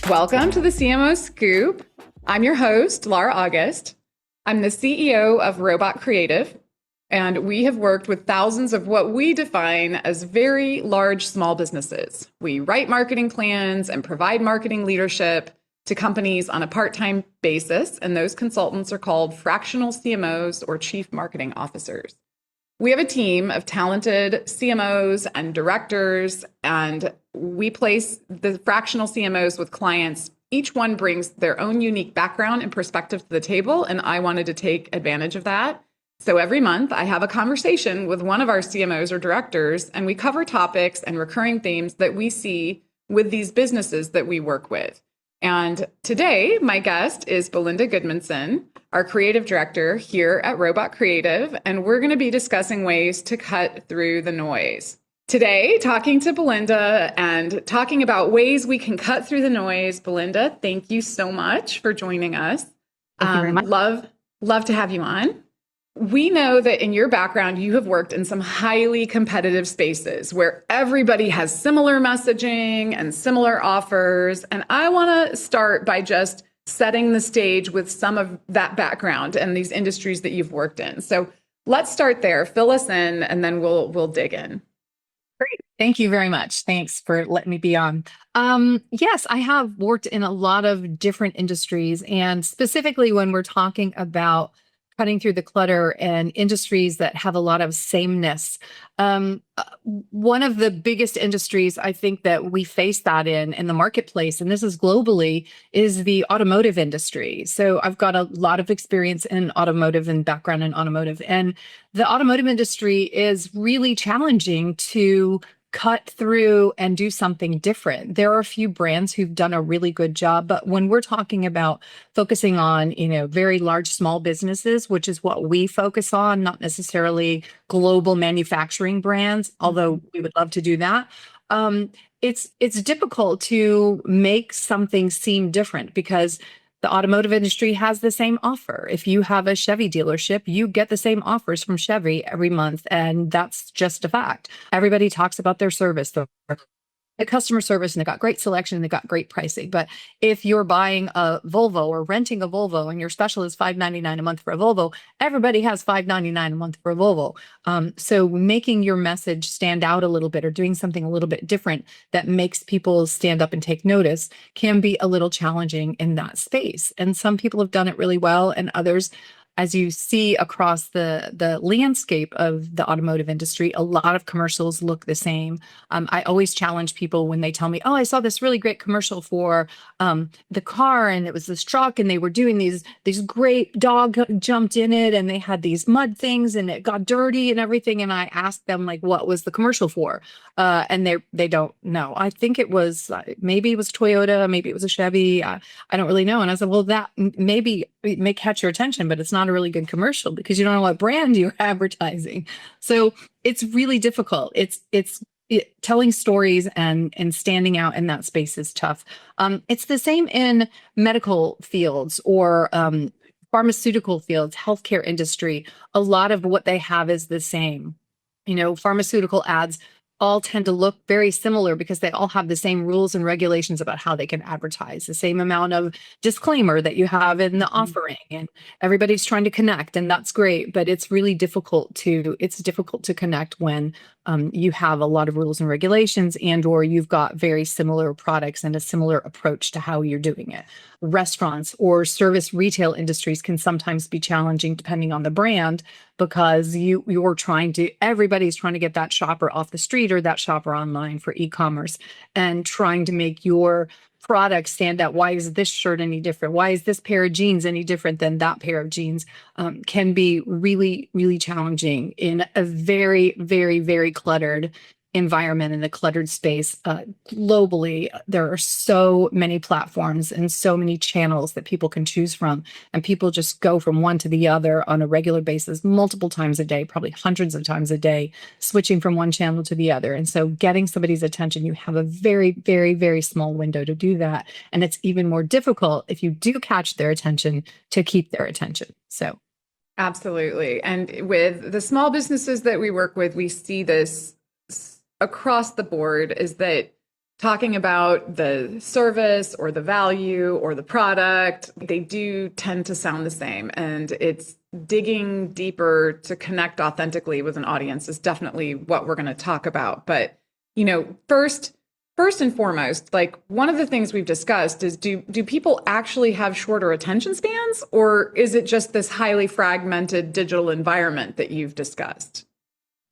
Welcome to the CMO Scoop. I'm your host, Lara August. I'm the CEO of Robot Creative, and we have worked with thousands of what we define as very large small businesses. We write marketing plans and provide marketing leadership to companies on a part-time basis, and those consultants are called fractional CMOs or chief marketing officers. We have a team of talented CMOs and directors, and we place the fractional CMOs with clients. Each one brings their own unique background and perspective to the table, and I wanted to take advantage of that. So every month, I have a conversation with one of our CMOs or directors, and we cover topics and recurring themes that we see with these businesses that we work with. And today, my guest is Belinda Gudmundsen, our creative director here at Robot Creative, and we're going to be discussing ways to cut through the noise. Today, talking to Belinda and talking about ways we can cut through the noise. Belinda, thank you so much for joining us. Thank you very much. Love to have you on. We know that in your background, you have worked in some highly competitive spaces where everybody has similar messaging and similar offers. And I want to start by just setting the stage with some of that background and these industries that you've worked in. So let's start there. Fill us in, and then we'll dig in. Great. Thank you very much. Thanks for letting me be on. Yes, I have worked in a lot of different industries, and specifically when we're talking about cutting through the clutter and industries that have a lot of sameness. One of the biggest industries I think that we face that in the marketplace, and this is globally, is the automotive industry. So I've got a lot of experience in automotive and background in automotive. And the automotive industry is really challenging to cut through and do something different. There are a few brands who've done a really good job, but when we're talking about focusing on, very large small businesses, which is what we focus on, not necessarily global manufacturing brands, although we would love to do that. It's difficult to make something seem different because the automotive industry has the same offer. If you have a Chevy dealership, you get the same offers from Chevy every month, and that's just a fact. Everybody talks about their service, the customer service, and they got great selection and they got great pricing. But if you're buying a Volvo or renting a Volvo and your special is $599 a month for a Volvo, everybody has $599 a month for a Volvo. So making your message stand out a little bit or doing something a little bit different that makes people stand up and take notice can be a little challenging in that space. And some people have done it really well, and others, as you see across the landscape of the automotive industry, a lot of commercials look the same. I always challenge people when they tell me, "Oh, I saw this really great commercial for the car, and it was this truck, and they were doing these great dog jumped in it, and they had these mud things, and it got dirty and everything." And I asked them, like, what was the commercial for? And they don't know. I think it was maybe it was Toyota, maybe it was a Chevy. I don't really know. And I said, well, that maybe it may catch your attention, but it's not a really good commercial because you don't know what brand you're advertising. So it's really difficult. Telling stories and standing out in that space is tough. It's the same in medical fields or pharmaceutical fields, healthcare industry. A lot of what they have is the same. Pharmaceutical ads all tend to look very similar because they all have the same rules and regulations about how they can advertise, the same amount of disclaimer that you have in the offering, and everybody's trying to connect, and that's great, but it's really difficult to connect when you have a lot of rules and regulations or you've got very similar products and a similar approach to how you're doing it. Restaurants or service retail industries can sometimes be challenging depending on the brand because everybody's trying to get that shopper off the street or that shopper online for e-commerce and trying to make your product stand out. Why is this shirt any different? Why is this pair of jeans any different than that pair of jeans? Can be really, really challenging in a very, very, very cluttered environment, in a cluttered space. Globally, there are so many platforms and so many channels that people can choose from, and people just go from one to the other on a regular basis, multiple times a day, probably hundreds of times a day, switching from one channel to the other. And so getting somebody's attention, you have a very, very, very small window to do that. And it's even more difficult if you do catch their attention to keep their attention. So absolutely. And with the small businesses that we work with, we see this across the board, is that talking about the service or the value or the product, they do tend to sound the same. And it's digging deeper to connect authentically with an audience is definitely what we're going to talk about. But, first and foremost, like one of the things we've discussed is do people actually have shorter attention spans, or is it just this highly fragmented digital environment that you've discussed?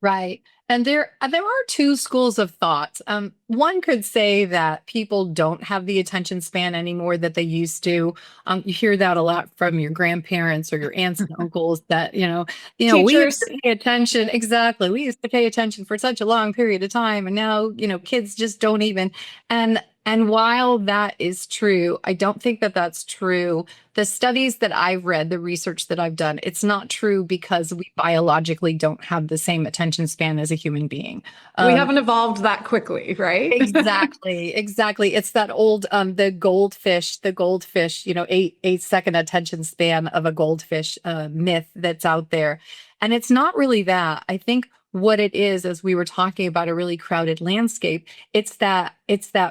Right. And there are two schools of thought. One could say that people don't have the attention span anymore that they used to. You hear that a lot from your grandparents or your aunts and uncles that, we used Teachers. to pay attention. Exactly. We used to pay attention for such a long period of time. And now, kids just don't even. And while that is true, I don't think that that's true. The studies that I've read, the research that I've done, it's not true because we biologically don't have the same attention span as a human being. We haven't evolved that quickly, right? Exactly. It's that old, the goldfish, 8-second attention span of a goldfish myth that's out there. And it's not really that. I think what it is, as we were talking about a really crowded landscape, it's that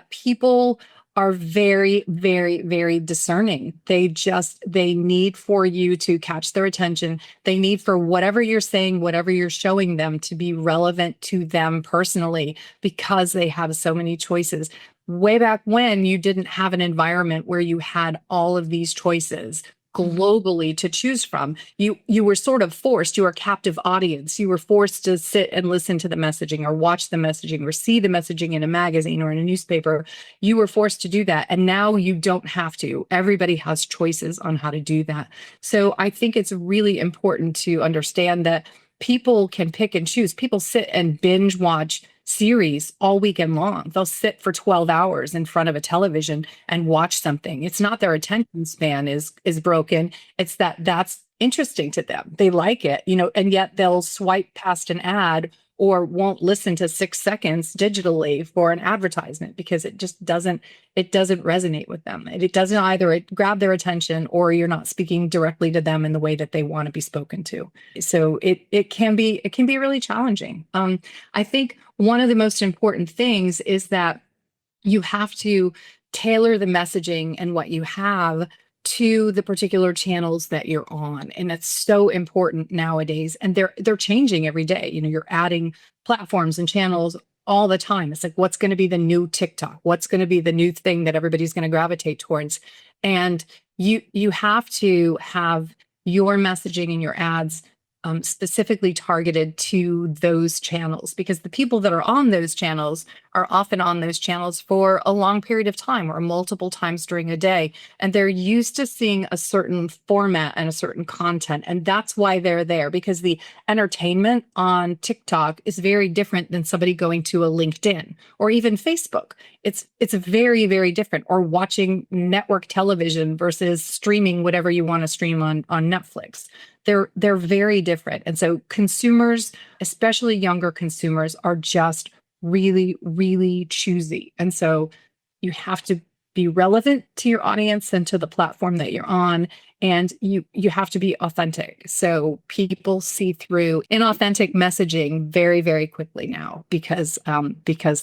people are very, very, very discerning. They need for you to catch their attention. They need for whatever you're saying, whatever you're showing them to be relevant to them personally, because they have so many choices. Way back when you didn't have an environment where you had all of these choices globally to choose from, you were sort of forced. You were a captive audience. You were forced to sit and listen to the messaging or watch the messaging or see the messaging in a magazine or in a newspaper. You were forced to do that. And now you don't have to. Everybody has choices on how to do that. So I think it's really important to understand that people can pick and choose. People sit and binge watch series all weekend long. They'll sit for 12 hours in front of a television and watch something. It's not their attention span is broken. It's that's interesting to them. They like it, and yet they'll swipe past an ad or won't listen to 6 seconds digitally for an advertisement because it just doesn't resonate with them. It doesn't either grab their attention, or you're not speaking directly to them in the way that they want to be spoken to. So it can be really challenging. I think one of the most important things is that you have to tailor the messaging and what you have to the particular channels that you're on. And that's so important nowadays. And they're changing every day. You're adding platforms and channels all the time. It's like, what's going to be the new TikTok? What's going to be the new thing that everybody's going to gravitate towards? And you have to have your messaging and your ads specifically targeted to those channels, because the people that are on those channels are often on those channels for a long period of time or multiple times during a day. And they're used to seeing a certain format and a certain content. And that's why they're there, because the entertainment on TikTok is very different than somebody going to a LinkedIn or even Facebook. It's very, very different. Or watching network television versus streaming whatever you want to stream on Netflix. They're very different. And so consumers, especially younger consumers, are just really, really choosy. And so you have to be relevant to your audience and to the platform that you're on. And you have to be authentic. So people see through inauthentic messaging very, very quickly now because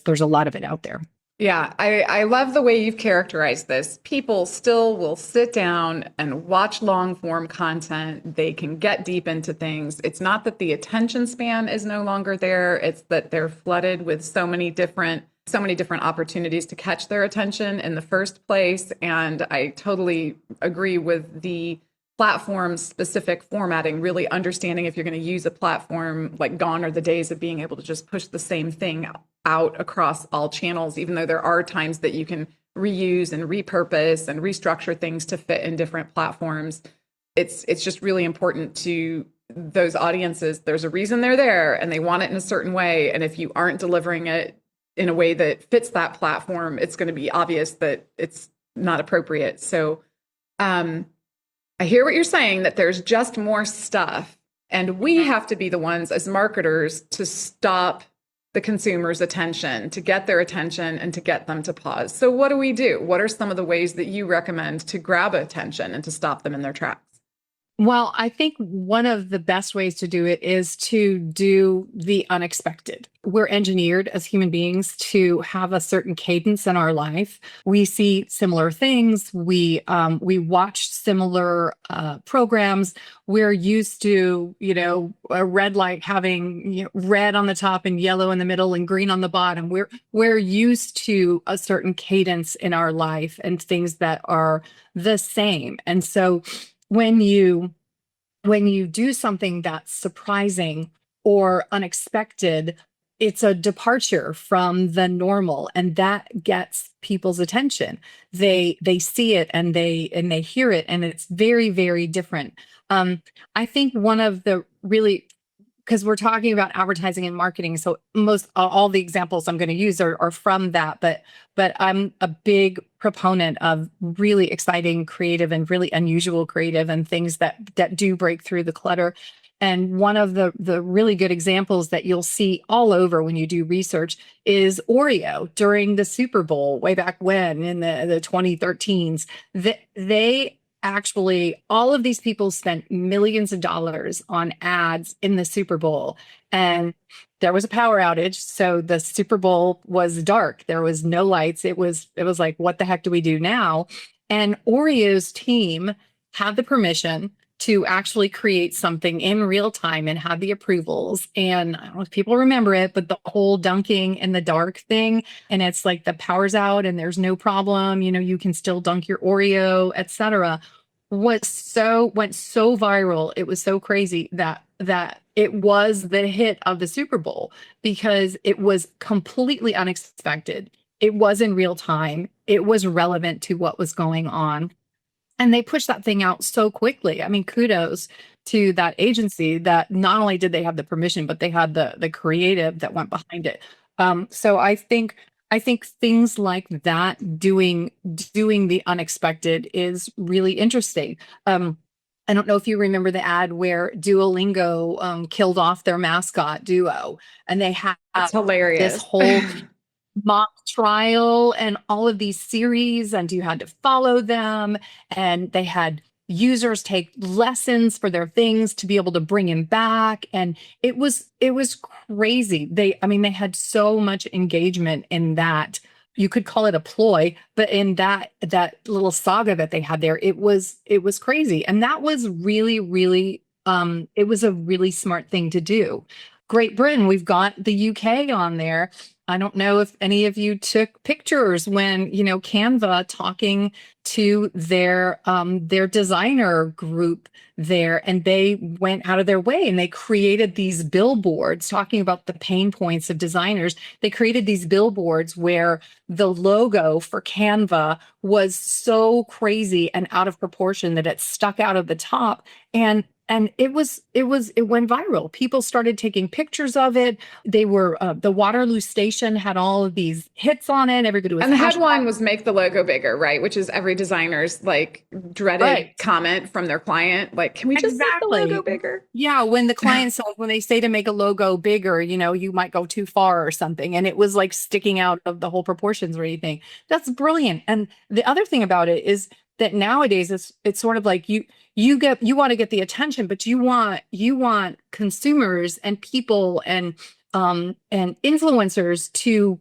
there's a lot of it out there. Yeah, I love the way you've characterized this. People still will sit down and watch long form content. They can get deep into things. It's not that the attention span is no longer there. It's that they're flooded with so many different opportunities to catch their attention in the first place. And I totally agree with the platform specific formatting, really understanding if you're going to use a platform, like gone are the days of being able to just push the same thing out across all channels, even though there are times that you can reuse and repurpose and restructure things to fit in different platforms. It's just really important to those audiences. There's a reason they're there and they want it in a certain way. And if you aren't delivering it in a way that fits that platform, it's going to be obvious that it's not appropriate. So I hear what you're saying, that there's just more stuff, and we have to be the ones as marketers to stop the consumer's attention, to get their attention and to get them to pause. So what do we do? What are some of the ways that you recommend to grab attention and to stop them in their tracks? Well, I think one of the best ways to do it is to do the unexpected. We're engineered as human beings to have a certain cadence in our life. We see similar things. We watch similar programs. We're used to, a red light having red on the top and yellow in the middle and green on the bottom. We're used to a certain cadence in our life and things that are the same. And so when you do something that's surprising or unexpected, it's a departure from the normal, and that gets people's attention. They see it and they hear it, and it's very, very different. I think one of the really, because we're talking about advertising and marketing, so most all the examples I'm going to use are from that, but I'm a big proponent of really exciting creative and really unusual creative and things that do break through the clutter. And one of the really good examples that you'll see all over when you do research is Oreo during the Super Bowl way back when in the 2013s. They actually, all of these people spent millions of dollars on ads in the Super Bowl, and there was a power outage, so the Super Bowl was dark. There was no lights. It was like, what the heck do we do now? And Oreo's team had the permission to actually create something in real time and had the approvals. And I don't know if people remember it, but the whole dunking in the dark thing, and it's like the power's out and there's no problem, you can still dunk your Oreo, etc., went so viral. It was so crazy that it was the hit of the Super Bowl because it was completely unexpected. It was in real time. It was relevant to what was going on. And they pushed that thing out so quickly. I mean, kudos to that agency that not only did they have the permission, but they had the creative that went behind it. So I think things like that, doing the unexpected, is really interesting. I don't know if you remember the ad where Duolingo killed off their mascot Duo, and they had It's this hilarious. whole mock trial and all of these series, and you had to follow them, and they had users take lessons for their things to be able to bring him back, and it was crazy. They had so much engagement in that. You could call it a ploy, but in that little saga that they had there, it was crazy. And that was really, really it was a really smart thing to do. Great Britain, we've got the UK on there. I don't know if any of you took pictures when, Canva talking to their designer group there, and they went out of their way and they created these billboards talking about the pain points of designers. They created these billboards where the logo for Canva was so crazy and out of proportion that it stuck out of the top, and it went viral. People started taking pictures of it. They were the Waterloo station had all of these hits on it. Everybody was, And the headline was "Make the logo bigger," right? Which is every designer's like dreaded right, comment from their client. Like, can we just make the logo exactly. bigger? Yeah, when the client says, when they say to make a logo bigger, you might go too far or something, and it was like sticking out of the whole proportions or anything. That's brilliant. And the other thing about it is that nowadays it's sort of like you want to get the attention, but you want consumers and people and influencers to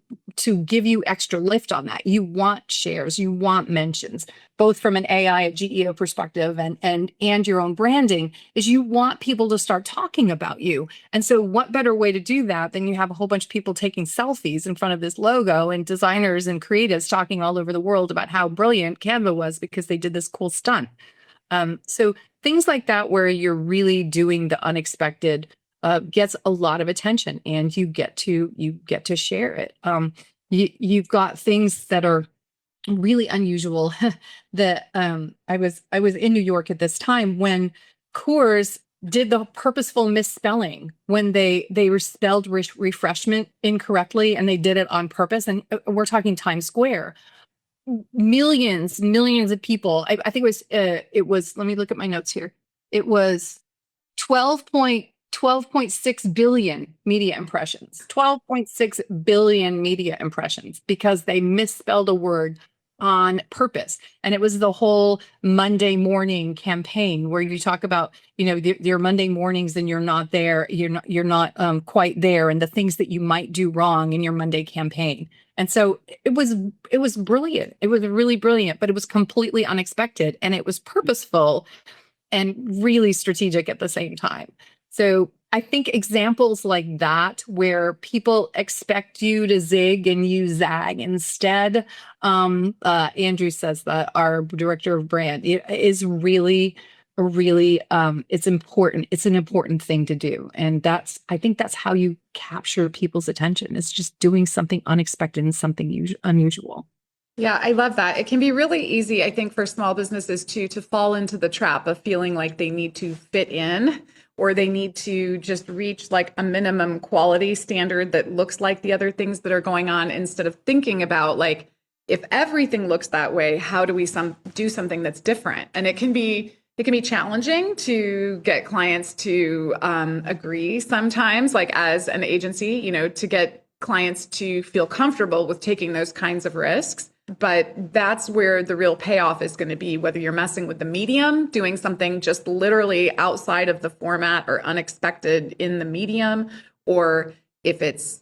give you extra lift on that. You want shares, you want mentions, both from an AI, a GEO perspective, and your own branding, is you want people to start talking about you. And so what better way to do that than you have a whole bunch of people taking selfies in front of this logo, and designers and creatives talking all over the world about how brilliant Canva was because they did this cool stunt. So things like that, where you're really doing the unexpected, gets a lot of attention, and you get to share it. You've got things that are really unusual. That I was in New York at this time when Coors did the purposeful misspelling, when they spelled refreshment incorrectly, and they did it on purpose. And we're talking Times Square. Millions of people. I think it was, let me look at my notes here. It was 12.6 billion media impressions. 12.6 billion media impressions because they misspelled a word on purpose. And it was the whole Monday morning campaign where you talk about, your Monday mornings and you're not there, you're not quite there, and the things that you might do wrong in your Monday campaign. And so it was brilliant. It was really brilliant, but it was completely unexpected, and it was purposeful and really strategic at the same time. So I think examples like that, where people expect you to zig and you zag instead. Andrew says that, our director of brand, is really, it's important. It's an important thing to do. And I think that's how you capture people's attention. It's just doing something unexpected and something unusual. Yeah, I love that. It can be really easy, I think, for small businesses too, to fall into the trap of feeling like they need to fit in, or they need to just reach like a minimum quality standard that looks like the other things that are going on, instead of thinking about, like, if everything looks that way, how do we do something that's different? And it can be challenging to get clients to agree sometimes, like as an agency, to get clients to feel comfortable with taking those kinds of risks. But that's where the real payoff is going to be, whether you're messing with the medium, doing something just literally outside of the format or unexpected in the medium, or if it's,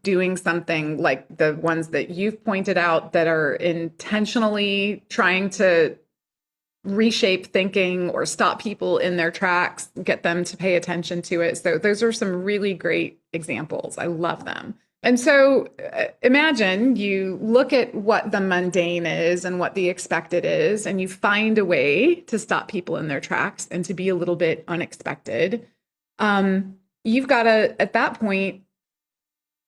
doing something like the ones that you've pointed out that are intentionally trying to reshape thinking or stop people in their tracks, get them to pay attention to it. So those are some really great examples. I love them. And so imagine you look at what the mundane is and what the expected is, and you find a way to stop people in their tracks and to be a little bit unexpected. You've got to, at that point,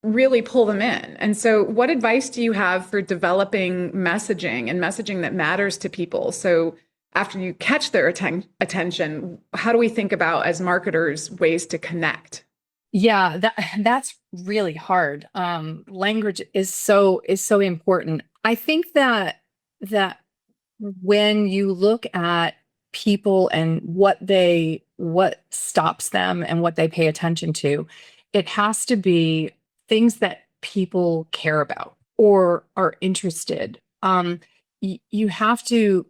really pull them in. And so what advice do you have for developing messaging and messaging that matters to people? So after you catch their attention, how do we think about, as marketers, ways to connect? Yeah, that's really hard. Language is so important. I think that when you look at people and what stops them and what they pay attention to, it has to be things that people care about or are interested. You have to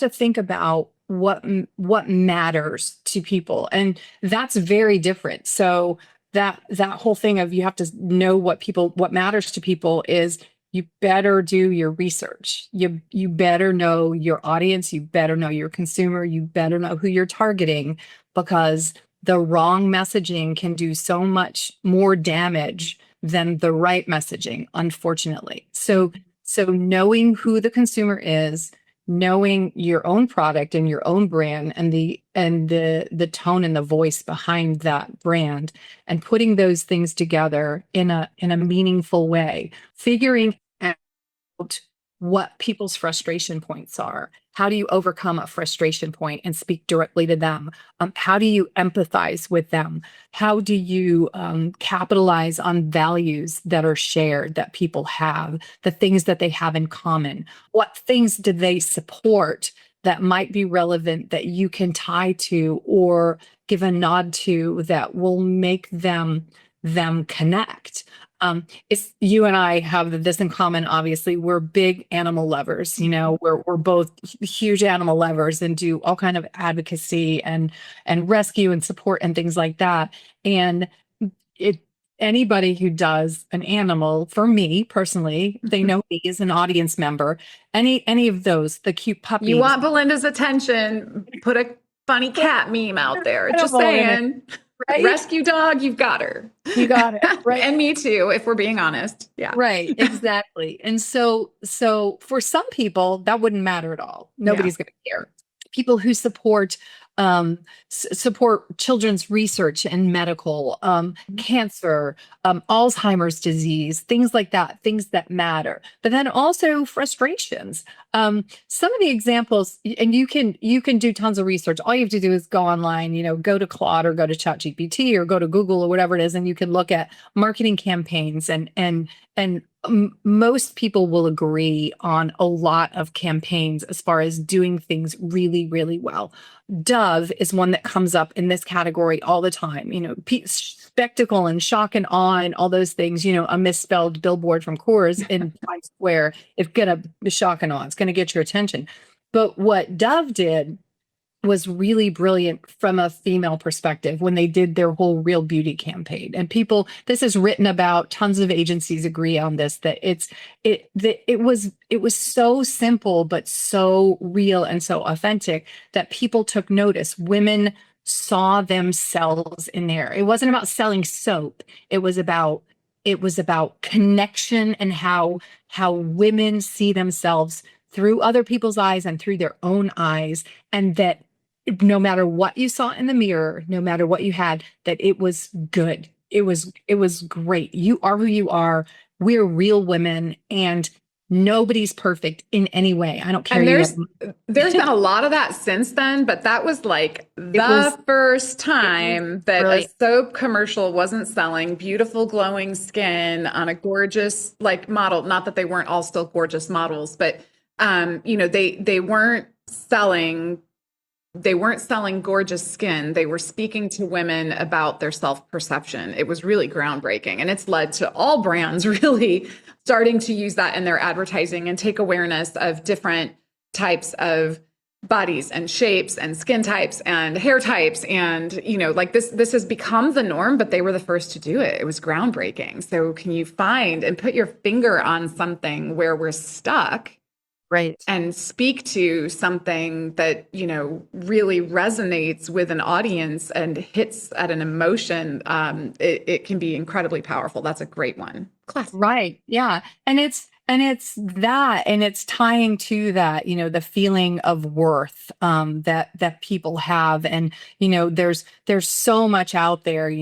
think about what matters to people, and that's very different. So that whole thing of, you have to know what matters to people, is you better do your research. You better know your audience, you better know your consumer, you better know who you're targeting, because the wrong messaging can do so much more damage than the right messaging, unfortunately. So knowing who the consumer is, knowing your own product and your own brand, and the tone and the voice behind that brand, and putting those things together in a meaningful way, figuring out what people's frustration points are. How do you overcome a frustration point and speak directly to them? How do you empathize with them? How do you capitalize on values that are shared, that people have, the things that they have in common? What things do they support that might be relevant, that you can tie to or give a nod to, that will make them connect? It's, you and I have this in common. Obviously, we're big animal lovers. We're both huge animal lovers and do all kind of advocacy and rescue and support and things like that. And anybody who does an animal, for me personally, they know me as an audience member. Any of those, the cute puppies. You want Belinda's attention? Put a funny cat meme out there. Just saying. Right? Rescue dog, you've got her. You got it. Right. And me too, if we're being honest. Yeah. Right. Exactly. And so for some people, that wouldn't matter at all. Nobody's going to care. People who support children's research and medical, cancer, Alzheimer's disease, things like that, things that matter. But then also frustrations. Some of the examples, and you can do tons of research. All you have to do is go online, go to Claude or go to ChatGPT or go to Google or whatever it is, and you can look at marketing campaigns and Most people will agree on a lot of campaigns as far as doing things really, really well. Dove is one that comes up in this category all the time. Spectacle and shock and awe and all those things. A misspelled billboard from Coors in Times Square, it's gonna be shock and awe. It's gonna get your attention. But what Dove did was really brilliant from a female perspective when they did their whole Real Beauty campaign. And this is written about, tons of agencies agree on this, that it was so simple but so real and so authentic that people took notice. Women saw themselves in there. It wasn't about selling soap. It was about connection and how women see themselves through other people's eyes and through their own eyes, and that no matter what you saw in the mirror, no matter what you had, that it was good. It was great. You are who you are. We're real women, and nobody's perfect in any way. I don't care. And there's been a lot of that since then, but that was like the first time that a soap commercial wasn't selling beautiful glowing skin on a gorgeous model. Not that they weren't all still gorgeous models, but they weren't selling gorgeous skin. They were speaking to women about their self-perception. It was really groundbreaking. And it's led to all brands really starting to use that in their advertising and take awareness of different types of bodies and shapes and skin types and hair types. And, this has become the norm, but they were the first to do it. It was groundbreaking. So can you find and put your finger on something where we're stuck? Right. And speak to something that, really resonates with an audience and hits at an emotion. It can be incredibly powerful. That's a great one. Classic. Right. Yeah. And it's tying to that, the feeling of worth, that people have. And, there's so much out there,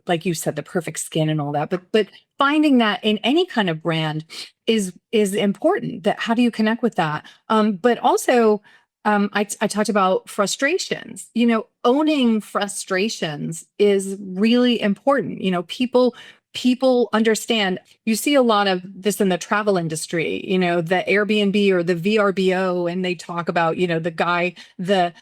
like you said, the perfect skin and all that, but finding that in any kind of brand is important. That how do you connect with that? But also, I talked about frustrations. Owning frustrations is really important. People understand. You see a lot of this in the travel industry, the Airbnb or the VRBO, and they talk about, the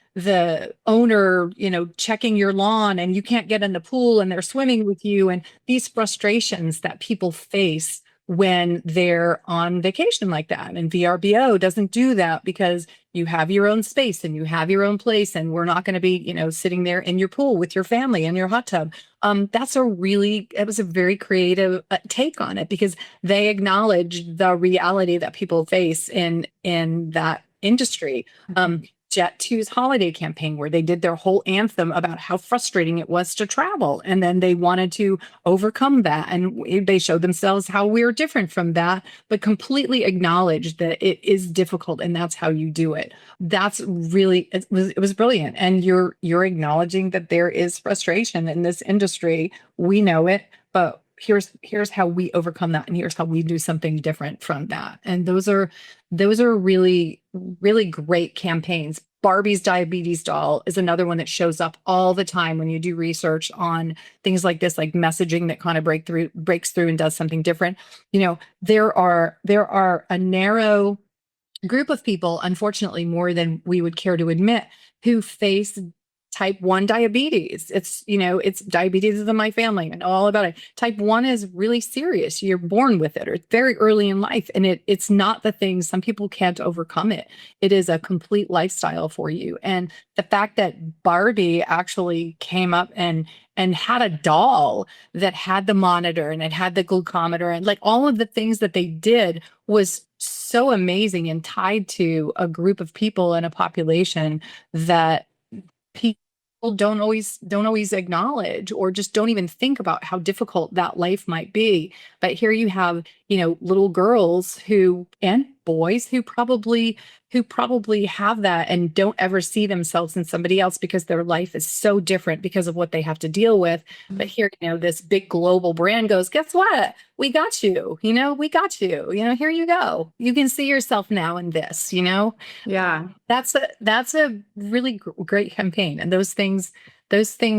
owner, checking your lawn and you can't get in the pool and they're swimming with you, and these frustrations that people face when they're on vacation like that. And VRBO doesn't do that because you have your own space and you have your own place, and we're not going to be, sitting there in your pool with your family in your hot tub. It was a very creative take on it, because they acknowledge the reality that people face in that industry. Jet2's holiday campaign, where they did their whole anthem about how frustrating it was to travel. And then they wanted to overcome that. And they showed themselves how we're different from that, but completely acknowledged that it is difficult and that's how you do it. It was brilliant. And you're acknowledging that there is frustration in this industry. We know it, but here's how we overcome that, and here's how we do something different from that. And those are really, really great campaigns. Barbie's diabetes doll is another one that shows up all the time when you do research on things like this, like messaging that kind of breaks through and does something different. There are a narrow group of people, unfortunately more than we would care to admit, who face type 1 diabetes. It's diabetes is in my family and all about it. Type 1 is really serious. You're born with it, or very early in life. And it's not the thing. Some people can't overcome it. It is a complete lifestyle for you. And the fact that Barbie actually came up and had a doll that had the monitor and it had the glucometer and like all of the things that they did was so amazing, and tied to a group of people and a population that people don't always acknowledge, or just don't even think about how difficult that life might be. But here you have, little girls and boys who probably have that and don't ever see themselves in somebody else, because their life is so different because of what they have to deal with. But here, this big global brand goes, guess what? We got you, we got you, here you go. You can see yourself now in this, Yeah. That's a really great campaign. And those things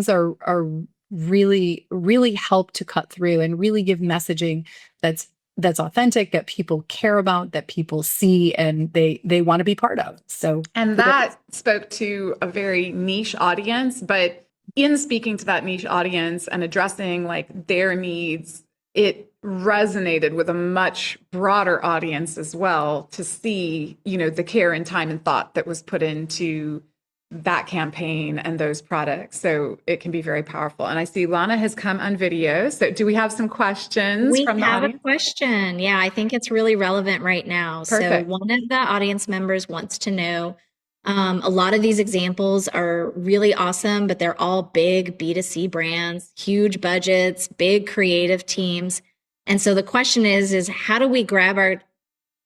are really, really help to cut through and really give messaging that's that's authentic, that people care about, that people see, and they want to be part of. So, and that spoke to a very niche audience, but in speaking to that niche audience and addressing like their needs, it resonated with a much broader audience as well to see, the care and time and thought that was put into that campaign and those products. So it can be very powerful. And I see Lana has come on video. So do we have some questions from the audience? We have a question. Yeah, I think it's really relevant right now. Perfect. So one of the audience members wants to know, a lot of these examples are really awesome, but they're all big B2C brands, huge budgets, big creative teams. And so the question is how do we grab our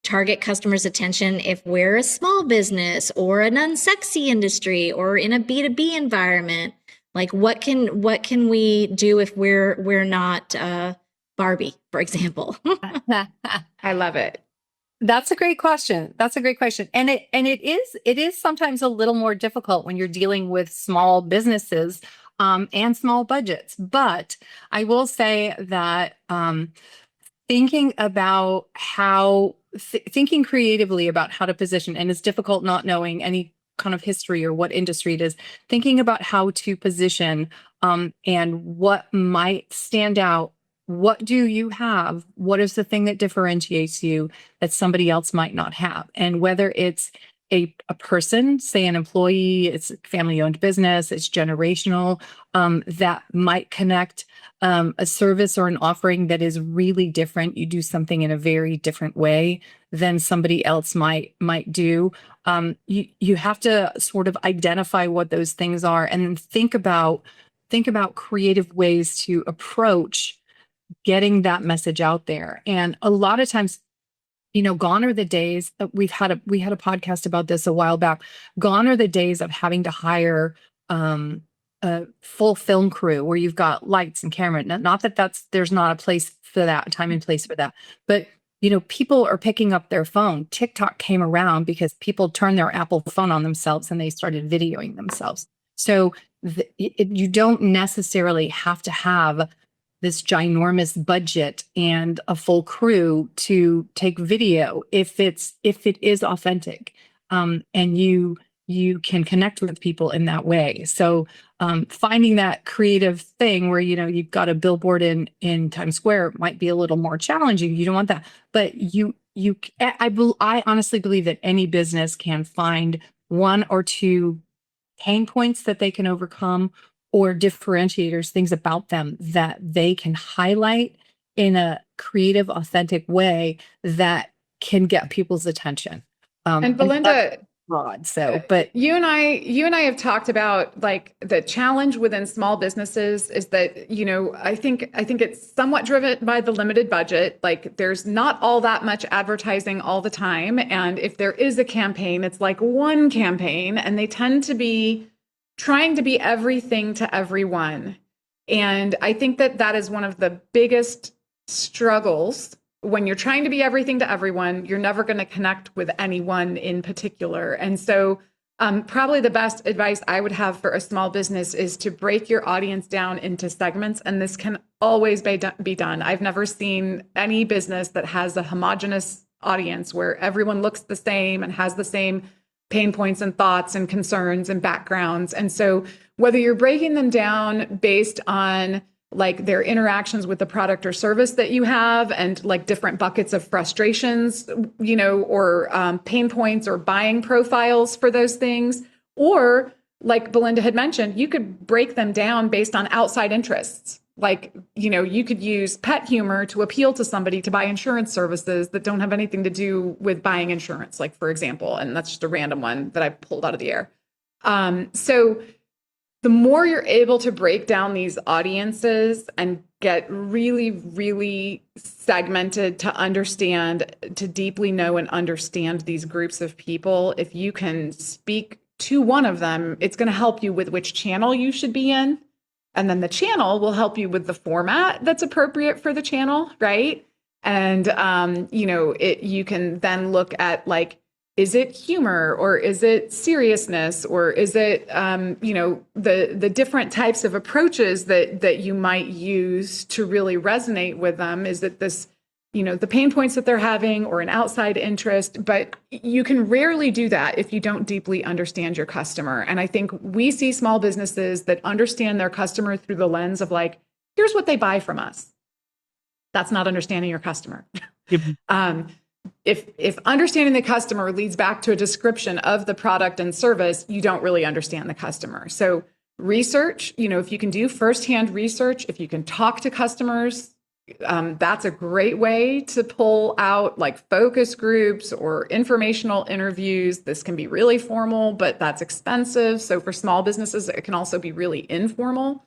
target customers' attention if we're a small business or an unsexy industry or in a B2B environment? Like what can we do if we're not Barbie, for example? I love it. That's a great question. And it is sometimes a little more difficult when you're dealing with small businesses and small budgets. But I will say that thinking creatively about how to position, and it's difficult not knowing any kind of history or what industry it is, thinking about how to position and what might stand out. What do you have? What is the thing that differentiates you that somebody else might not have? And whether it's a person, say an employee, it's a family-owned business, it's generational, that might connect a service or an offering that is really different. You do something in a very different way than somebody else might do. You have to sort of identify what those things are, and then think about creative ways to approach getting that message out there. And a lot of times, gone are the days. We had a podcast about this a while back. Gone are the days of having to hire a full film crew where you've got lights and camera. Not that there's not a place for that, time and place for that, but people are picking up their phone. TikTok came around because people turned their Apple phone on themselves and they started videoing themselves. So you don't necessarily have to have this ginormous budget and a full crew to take video if it is authentic, and you can connect with people in that way. So finding that creative thing where you've got a billboard in Times Square might be a little more challenging. You don't want that, but I honestly believe that any business can find one or two pain points that they can overcome, or differentiators, things about them that they can highlight in a creative, authentic way that can get people's attention. And Belinda, broad. So, but you and I have talked about like the challenge within small businesses is that, I think it's somewhat driven by the limited budget. Like there's not all that much advertising all the time. And if there is a campaign, it's like one campaign, and they tend to be trying to be everything to everyone. And I think that is one of the biggest struggles. When you're trying to be everything to everyone, you're never going to connect with anyone in particular. And so probably the best advice I would have for a small business is to break your audience down into segments. And this can always be done. I've never seen any business that has a homogenous audience where everyone looks the same and has the same pain points and thoughts and concerns and backgrounds. And so whether you're breaking them down based on like their interactions with the product or service that you have and like different buckets of frustrations, or pain points or buying profiles for those things, or like Belinda had mentioned, you could break them down based on outside interests. Like, you could use pet humor to appeal to somebody to buy insurance services that don't have anything to do with buying insurance, like, for example, and that's just a random one that I pulled out of the air. So the more you're able to break down these audiences and get really, really segmented to deeply know and understand these groups of people, if you can speak to one of them, it's going to help you with which channel you should be in. And then the channel will help you with the format that's appropriate for the channel, right? And, you can then look at like, is it humor or is it seriousness or is it, the different types of approaches that you might use to really resonate with them? Is it this the pain points that they're having or an outside interest, but you can rarely do that if you don't deeply understand your customer. And I think we see small businesses that understand their customer through the lens of like, here's what they buy from us. That's not understanding your customer. Yep. If understanding the customer leads back to a description of the product and service, you don't really understand the customer. So research, if you can do firsthand research, if you can talk to customers, that's a great way to pull out like focus groups or informational interviews. This can be really formal, but that's expensive. So for small businesses, it can also be really informal.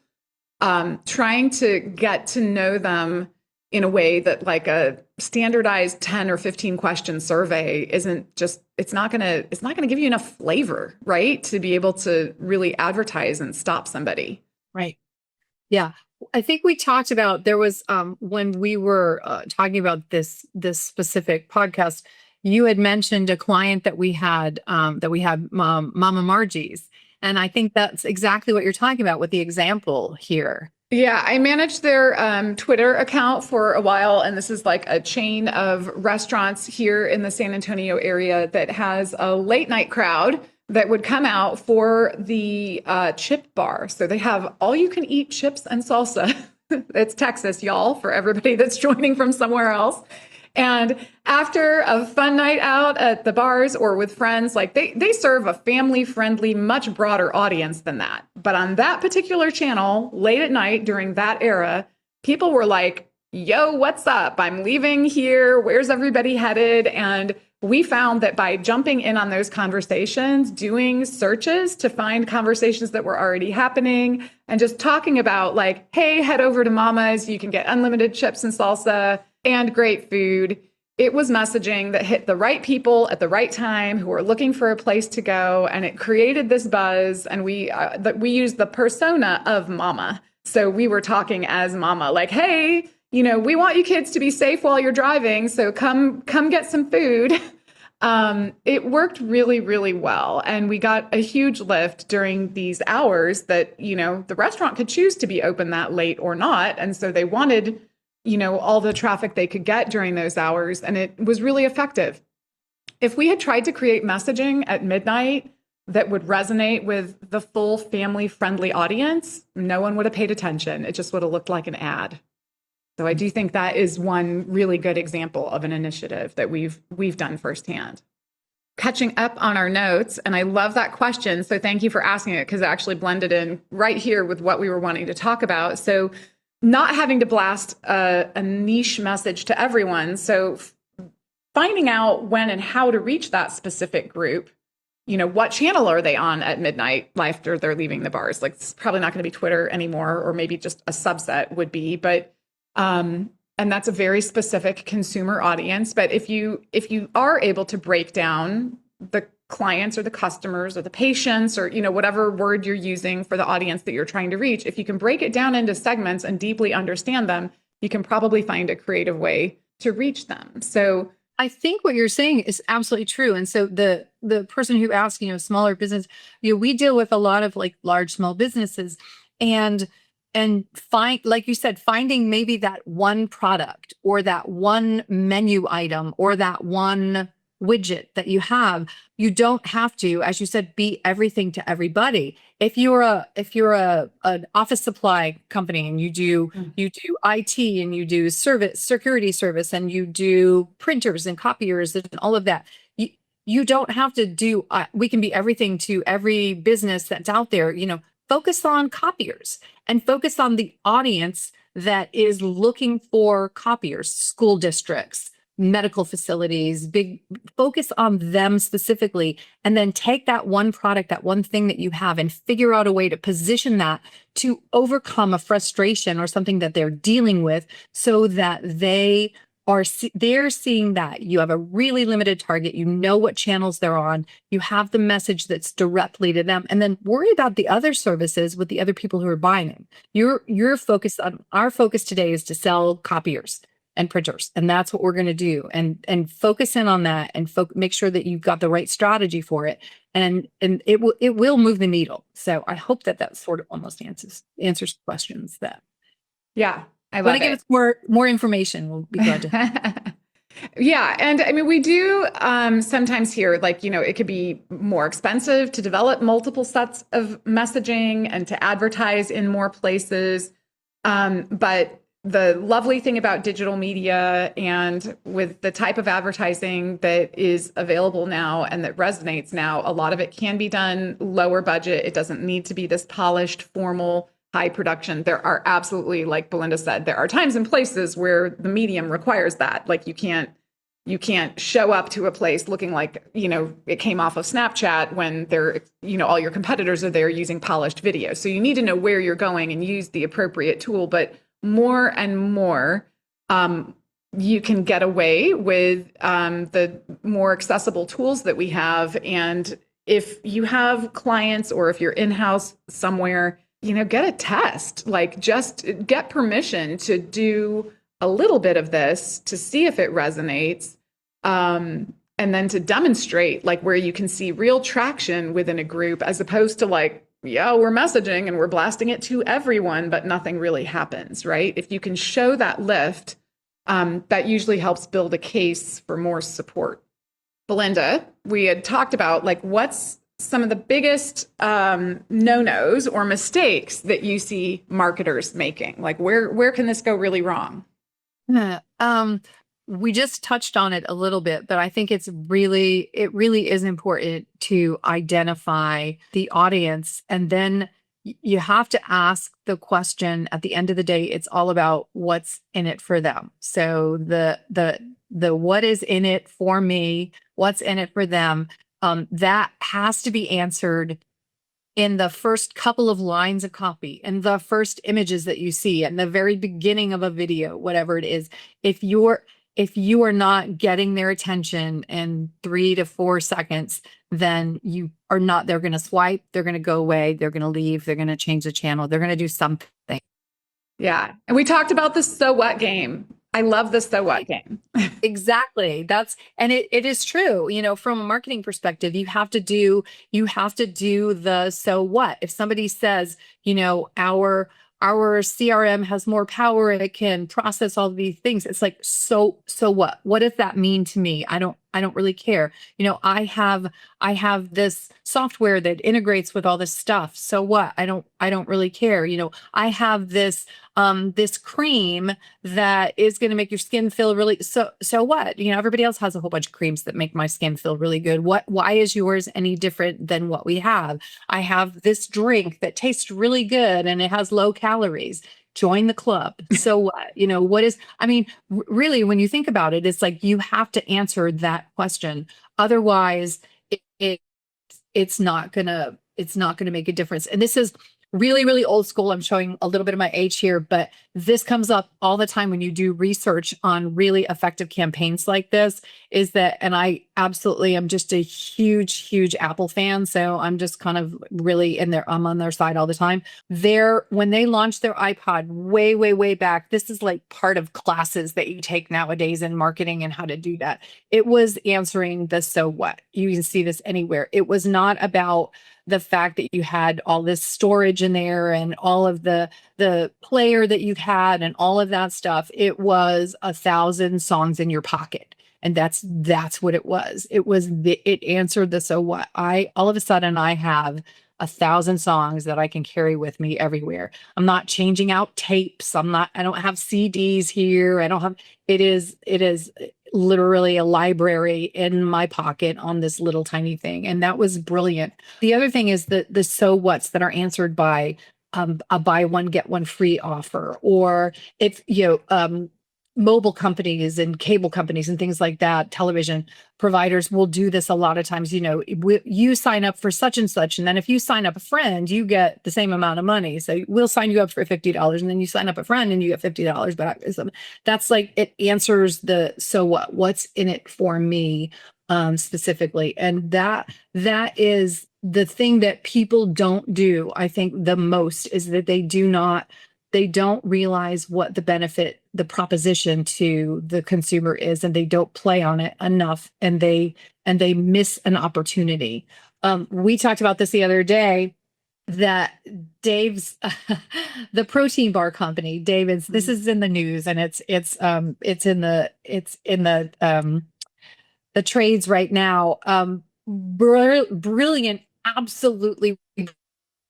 Trying to get to know them in a way that like a standardized 10 or 15 question survey it's not going to give you enough flavor, right? To be able to really advertise and stop somebody. Right. Yeah. I think we talked about, there was, when we were talking about this specific podcast, you had mentioned a client that we had Mama Margie's. And I think that's exactly what you're talking about with the example here. Yeah, I managed their Twitter account for a while, and this is like a chain of restaurants here in the San Antonio area that has a late night crowd that would come out for the chip bar. So they have all you can eat chips and salsa. It's Texas, y'all, for everybody that's joining from somewhere else. And after a fun night out at the bars or with friends, like they serve a family-friendly, much broader audience than that. But on that particular channel, late at night during that era, people were like, yo, what's up? I'm leaving here. Where's everybody headed? And we found that by jumping in on those conversations, doing searches to find conversations that were already happening, and just talking about like, hey, head over to Mama's. You can get unlimited chips and salsa and great food. It was messaging that hit the right people at the right time who were looking for a place to go. And it created this buzz. And we used the persona of Mama. So we were talking as Mama, like, hey, we want you kids to be safe while you're driving. So come get some food. It worked really, really well. And we got a huge lift during these hours that, the restaurant could choose to be open that late or not. And so they wanted all the traffic they could get during those hours. And it was really effective. If we had tried to create messaging at midnight that would resonate with the full family-friendly audience, no one would have paid attention. It just would have looked like an ad. So I do think that is one really good example of an initiative that we've done firsthand. Catching up on our notes, and I love that question. So thank you for asking it, because it actually blended in right here with what we were wanting to talk about. So not having to blast a niche message to everyone. So finding out when and how to reach that specific group, what channel are they on at midnight after they're leaving the bars? Like, it's probably not going to be Twitter anymore, or maybe just a subset would be, but, and that's a very specific consumer audience. But if you are able to break down the clients or the customers or the patients or, whatever word you're using for the audience that you're trying to reach, if you can break it down into segments and deeply understand them, you can probably find a creative way to reach them. So I think what you're saying is absolutely true. And so the person who asked, smaller business, we deal with a lot of like large, small businesses, and like you said, finding maybe that one product or that one menu item or that one widget that you have. You don't have to, as you said, be everything to everybody. If you're an office supply company and you do IT and you do security service and you do printers and copiers and all of that, you don't have to do. We can be everything to every business that's out there. Focus on copiers and focus on the audience that is looking for copiers, school districts, medical facilities, focus on them specifically, and then take that one product, that one thing that you have, and figure out a way to position that to overcome a frustration or something that they're dealing with, so that they're seeing that you have a really limited target, what channels they're on, you have the message that's directly to them, and then worry about the other services with the other people who are buying them. You're focused on, our focus today is to sell copiers and printers. And that's what we're going to do. And focus in on that and make sure that you've got the right strategy for it. And it will move the needle. So I hope that sort of almost answers questions that. Yeah. I Want love to give it. us more information? We'll be glad to. Yeah. And I mean, we do sometimes hear like, it could be more expensive to develop multiple sets of messaging and to advertise in more places. But the lovely thing about digital media and with the type of advertising that is available now and that resonates now, a lot of it can be done lower budget. It doesn't need to be this polished, formal, high production. There are absolutely, like Belinda said, there are times and places where the medium requires that. Like you can't show up to a place looking like, it came off of Snapchat when all your competitors are there using polished video. So you need to know where you're going and use the appropriate tool. But more and more, you can get away with the more accessible tools that we have. And if you have clients or if you're in-house somewhere, get a test, like just get permission to do a little bit of this to see if it resonates. And then to demonstrate like where you can see real traction within a group as opposed to like, yeah, we're messaging and we're blasting it to everyone, but nothing really happens, right? If you can show that lift, that usually helps build a case for more support. Belinda, we had talked about like what's some of the biggest no-nos or mistakes that you see marketers making? Like where can this go really wrong? Yeah. We just touched on it a little bit, but I think it really is important to identify the audience. And then you have to ask the question at the end of the day, it's all about what's in it for them. So the what is in it for me, what's in it for them, that has to be answered in the first couple of lines of copy and the first images that you see and the very beginning of a video, whatever it is. If you are not getting their attention in 3 to 4 seconds, then you are not, they're going to swipe, they're going to go away, they're going to leave, they're going to change the channel, they're going to do something. Yeah. And we talked about the so what game. I love the so what game. Exactly. It is true. From a marketing perspective, you have to do the so what. If somebody says, our CRM has more power and it can process all these things. It's like, so what? What does that mean to me? I don't really care. I have this software that integrates with all this stuff. So what? I don't really care. I have this cream that is going to make your skin feel really, so what? Everybody else has a whole bunch of creams that make my skin feel really good. Why is yours any different than what we have? I have this drink that tastes really good and it has low calories. Join the club. So what? Really, when you think about it, it's like you have to answer that question. Otherwise, it's not gonna make a difference. And this is really, really old school. I'm showing a little bit of my age here, but this comes up all the time when you do research on really effective campaigns like this, is that, and I absolutely am just a huge, huge Apple fan. So I'm just kind of really I'm on their side all the time. When they launched their iPod way, way, way back, this is like part of classes that you take nowadays in marketing and how to do that. It was answering the so what. You can see this anywhere. It was not about the fact that you had all this storage in there and all of the player that you had and all of that stuff. It was 1,000 songs in your pocket. And that's what it was. It answered the so what. All of a sudden I have 1,000 songs that I can carry with me everywhere. I'm not changing out tapes. I don't have CDs here. It is literally a library in my pocket on this little tiny thing. And that was brilliant. The other thing is the so what's that are answered by a buy one, get one free offer, or if, mobile companies and cable companies and things like that, television providers will do this a lot of times. You sign up for such and such, and then if you sign up a friend, you get the same amount of money. So we'll sign you up for $50, and then you sign up a friend and you get $50 back. That's like, it answers the so what? What's in it for me specifically? And that is the thing that people don't do, I think, the most, is that they don't realize what the benefit, the proposition to the consumer is, and they don't play on it enough, and they miss an opportunity. We talked about this the other day. that Dave's the protein bar company, David's, this is in the news, and it's in the trades right now. Brilliant, absolutely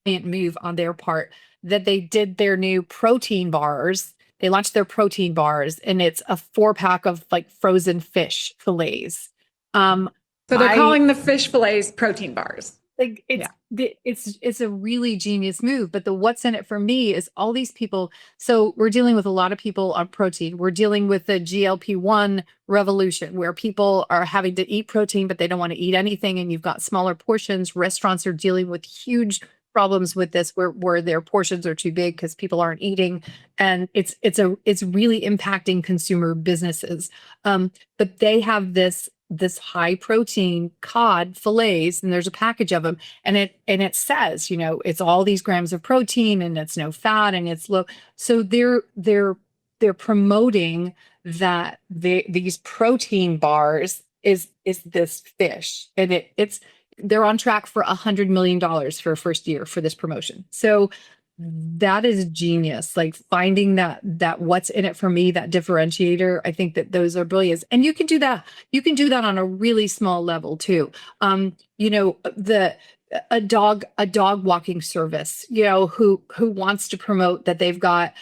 brilliant move on their part that they did their new protein bars. They launched their protein bars, and it's a 4-pack of like frozen fish fillets. So they're I calling the fish fillets protein bars. like it's a really genius move. But the what's in it for me is all these people. So we're dealing with a lot of people on protein. We're dealing with the GLP-1 revolution, where people are having to eat protein, but they don't want to eat anything. And you've got smaller portions. Restaurants are dealing with huge problems with this, where their portions are too big because people aren't eating, and it's really impacting consumer businesses. But they have this high protein cod fillets, and there's a package of them, and it says, it's all these grams of protein, and it's no fat, and it's low. So they're promoting that these protein bars is this fish, and they're on track for $100 million for a first year for this promotion. So that is genius. Like finding that what's in it for me, that differentiator. I think that those are brilliant. And you can do that. You can do that on a really small level too. A dog walking service, who wants to promote that they've got,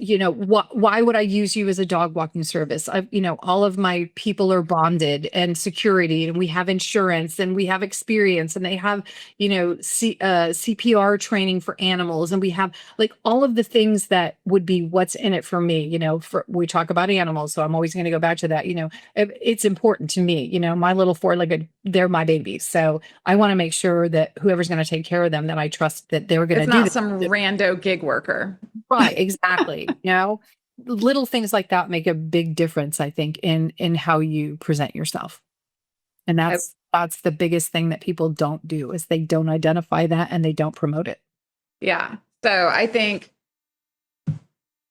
why would I use you as a dog walking service? All of my people are bonded and security, and we have insurance, and we have experience, and they have, CPR training for animals. And we have like all of the things that would be what's in it for me, we talk about animals. So I'm always going to go back to that, it's important to me, my little 4-legged, they're my babies. So I want to make sure that whoever's going to take care of them, that I trust that they're going to do It's not some rando gig worker. Right, exactly. Little things like that make a big difference, I think, in how you present yourself. And that's the biggest thing that people don't do, is they don't identify that and they don't promote it. Yeah. So I think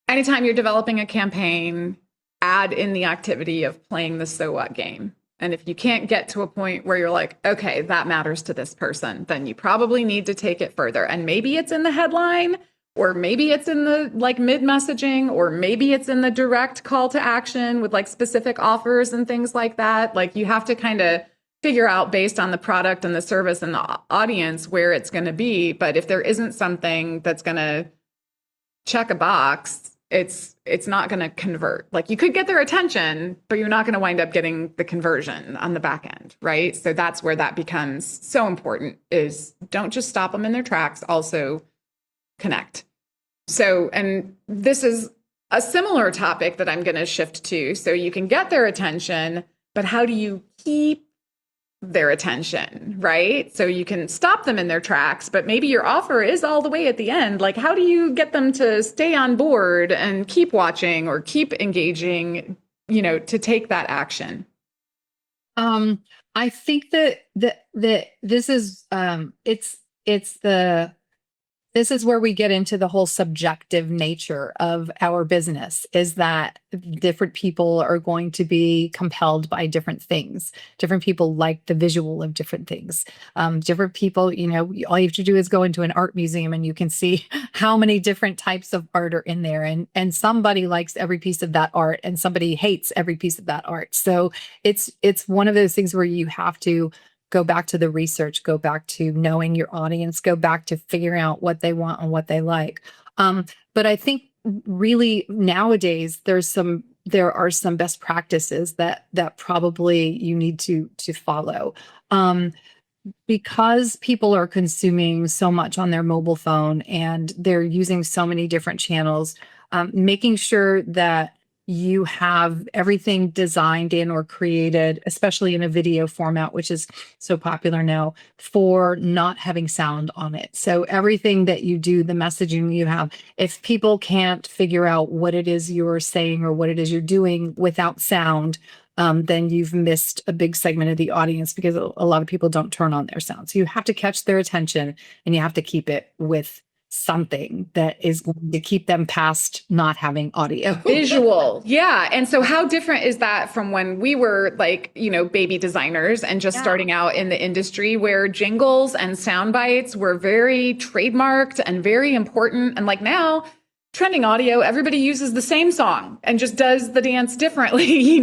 anytime you're developing a campaign, add in the activity of playing the so what game. And if you can't get to a point where you're like, okay, that matters to this person, then you probably need to take it further. And maybe it's in the headline, or maybe it's in the like mid messaging, or maybe it's in the direct call to action with like specific offers and things like that. Like you have to kind of figure out based on the product and the service and the audience where it's going to be. But if there isn't something that's going to check a box, it's not going to convert. Like you could get their attention, but you're not going to wind up getting the conversion on the back end, right? So that's where that becomes so important, is don't just stop them in their tracks, also connect. So, and this is a similar topic that I'm going to shift to. So you can get their attention, but how do you keep their attention, right? So you can stop them in their tracks, but maybe your offer is all the way at the end. Like, how do you get them to stay on board and keep watching or keep engaging, to take that action? I think that this is, this is where we get into the whole subjective nature of our business, is that different people are going to be compelled by different things. Different people like the visual of different things. Different people, all you have to do is go into an art museum and you can see how many different types of art are in there. And somebody likes every piece of that art and somebody hates every piece of that art. So it's one of those things where you have to go back to the research, go back to knowing your audience, go back to figuring out what they want and what they like. But I think really nowadays there are some best practices that probably you need to follow. Because people are consuming so much on their mobile phone and they're using so many different channels, making sure that you have everything designed in or created, especially in a video format, which is so popular now, for not having sound on it. So everything that you do, the messaging you have, if people can't figure out what it is you're saying or what it is you're doing without sound, then you've missed a big segment of the audience, because a lot of people don't turn on their sound. So you have to catch their attention and you have to keep it with something that is going to keep them past not having audio. Visual. Yeah. And so how different is that from when we were like, baby designers and just starting out in the industry, where jingles and sound bites were very trademarked and very important. And like now, trending audio, everybody uses the same song and just does the dance differently,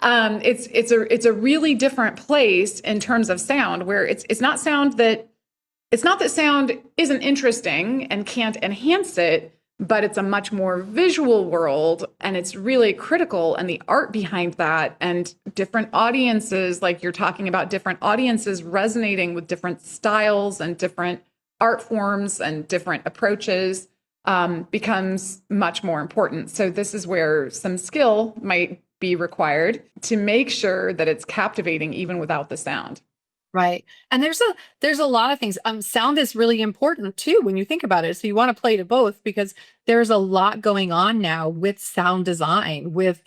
it's a really different place in terms of sound, where it's not that sound isn't interesting and can't enhance it, but it's a much more visual world, and it's really critical, and the art behind that and different audiences, like you're talking about different audiences resonating with different styles and different art forms and different approaches becomes much more important. So this is where some skill might be required to make sure that it's captivating even without the sound. Right. And there's a lot of things. Sound is really important too when you think about it. So you want to play to both, because there's a lot going on now with sound design, with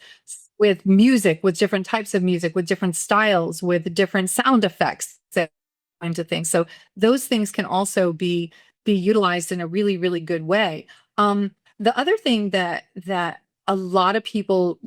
music, with different types of music, with different styles, with different sound effects, that kinds of things. So those things can also be utilized in a really, really good way. The other thing that a lot of people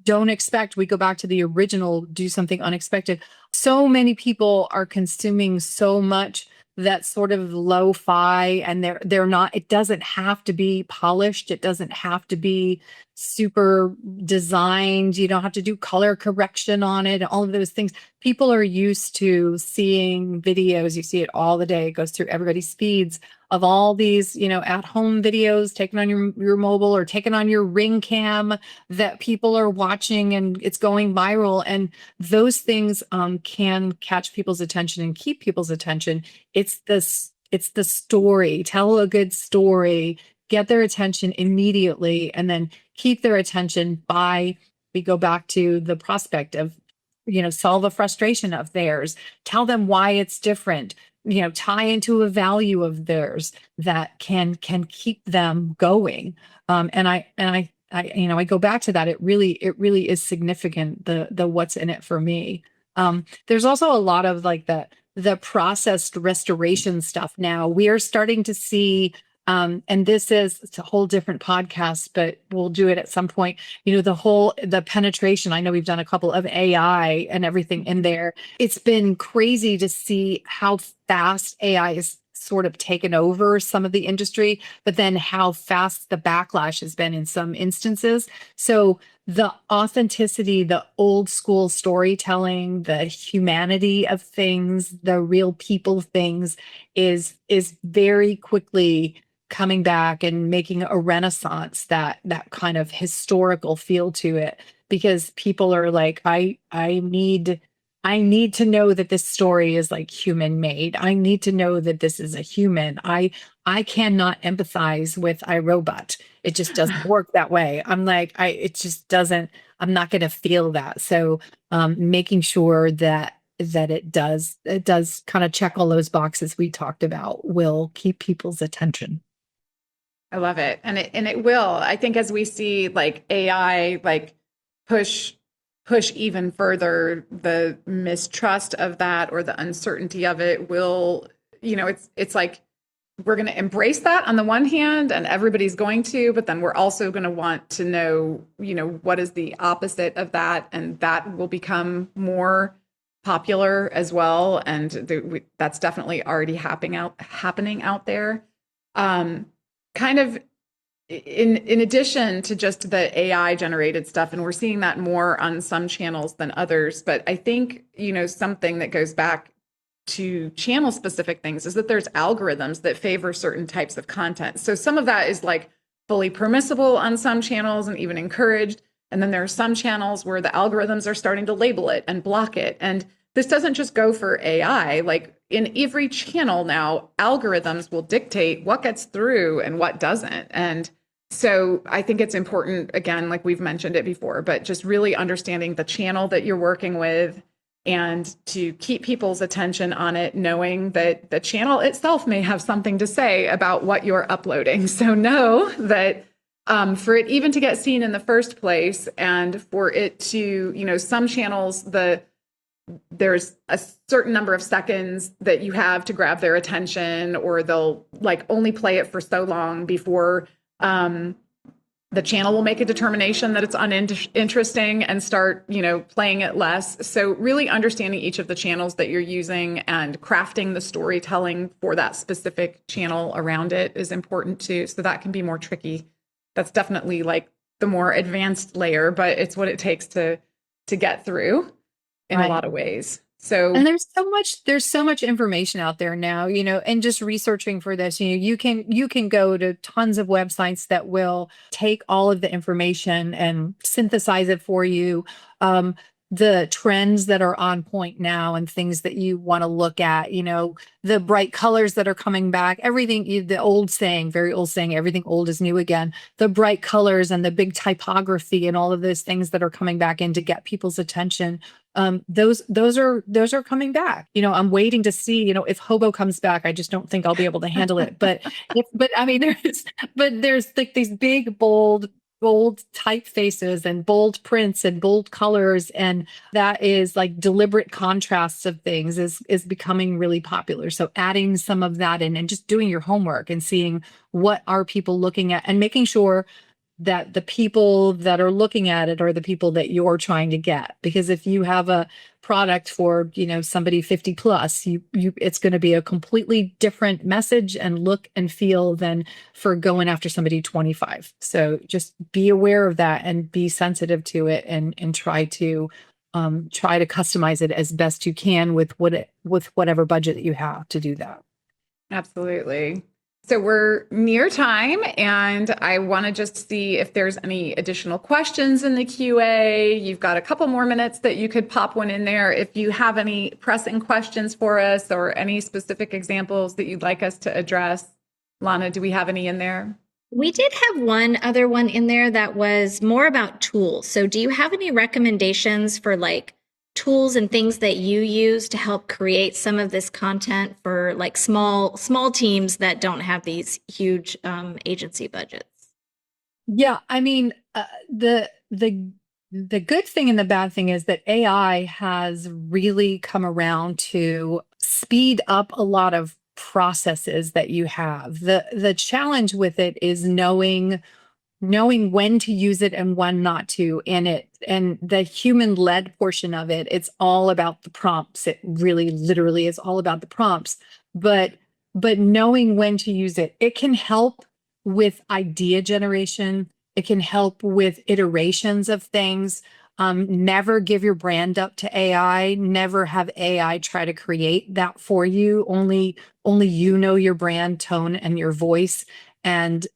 don't expect, we go back to the original, do something unexpected. So many people are consuming so much that sort of lo-fi, and they're not, it doesn't have to be polished. It doesn't have to be super designed. You don't have to do color correction on it, all of those things. People are used to seeing videos. You see it all the day. It goes through everybody's feeds of all these, at-home videos taken on your mobile or taken on your Ring cam that people are watching, and it's going viral. And those things can catch people's attention and keep people's attention. It's the story. Tell a good story, get their attention immediately, and then keep their attention by, we go back to the prospect of, solve a frustration of theirs, tell them why it's different, tie into a value of theirs that can keep them going. And I go back to that. It really is significant, the what's in it for me. There's also a lot of like the processed restoration stuff now. We are starting to see, and it's a whole different podcast, but we'll do it at some point. The penetration. I know we've done a couple of AI and everything in there. It's been crazy to see how fast AI is sort of taken over some of the industry, but then how fast the backlash has been in some instances. So the authenticity, the old school storytelling, the humanity of things, the real people things is very quickly coming back and making a renaissance, that kind of historical feel to it, because people are like, I need to know that this story is like human made. I need to know that this is a human. I cannot empathize with iRobot. It just doesn't work that way. I'm like, it just doesn't, I'm not going to feel that. So making sure that it does kind of check all those boxes we talked about will keep people's attention. I love it. And it will. I think as we see like AI, like push even further, the mistrust of that or the uncertainty of it will, it's like, we're going to embrace that on the one hand, and everybody's going to, but then we're also going to want to know, what is the opposite of that. And that will become more popular as well. And that's definitely already happening out there. Kind of in addition to just the AI generated stuff, and we're seeing that more on some channels than others. But I think, something that goes back to channel specific things is that there's algorithms that favor certain types of content. So some of that is like fully permissible on some channels and even encouraged. And then there are some channels where the algorithms are starting to label it and block it. And this doesn't just go for AI. Like in every channel now, algorithms will dictate what gets through and what doesn't. And so I think it's important, again, like we've mentioned it before, but just really understanding the channel that you're working with and to keep people's attention on it, knowing that the channel itself may have something to say about what you're uploading. So know that for it even to get seen in the first place, and for it to, some channels, the there's a certain number of seconds that you have to grab their attention, or they'll like only play it for so long before the channel will make a determination that it's uninteresting and start, playing it less. So really understanding each of the channels that you're using and crafting the storytelling for that specific channel around it is important too. So that can be more tricky. That's definitely like the more advanced layer, but it's what it takes to get through in a lot of ways. So, and there's so much information out there now, and just researching for this, you can go to tons of websites that will take all of the information and synthesize it for you. The trends that are on point now and things that you want to look at, the bright colors that are coming back, everything, the old saying, very old saying, everything old is new again, the bright colors and the big typography and all of those things that are coming back in to get people's attention. Those are coming back. I'm waiting to see, if Hobo comes back. I just don't think I'll be able to handle it. But I mean, there's like these big, bold typefaces and bold prints and bold colors. And that is like deliberate contrasts of things is becoming really popular. So adding some of that in and just doing your homework and seeing what are people looking at and making sure that the people that are looking at it are the people that you're trying to get. Because if you have a product for, somebody 50 plus, it's going to be a completely different message and look and feel than for going after somebody 25. So just be aware of that and be sensitive to it and try to customize it as best you can with whatever budget that you have to do that. Absolutely. So we're near time, and I want to just see if there's any additional questions in the QA. You've got a couple more minutes that you could pop one in there. If you have any pressing questions for us or any specific examples that you'd like us to address. Lana, do we have any in there? We did have one other one in there that was more about tools. So do you have any recommendations for like tools and things that you use to help create some of this content for like small teams that don't have these huge agency budgets? Yeah, I mean, the good thing and the bad thing is that AI has really come around to speed up a lot of processes that you have. The challenge with it is knowing when to use it and when not to. And the human-led portion of it, it's all about the prompts. It really literally is all about the prompts. But knowing when to use it, it can help with idea generation. It can help with iterations of things. Never give your brand up to AI. Never have AI try to create that for you. Only you know your brand tone and your voice and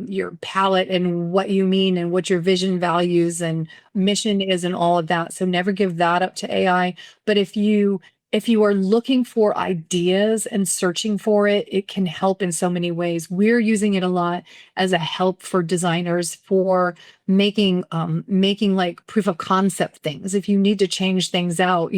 your palette and what you mean and what your vision, values, and mission is and all of that. So never give that up to AI. But if you are looking for ideas and searching for it, it can help in so many ways. We're using it a lot as a help for designers for making like proof of concept things. If you need to change things out,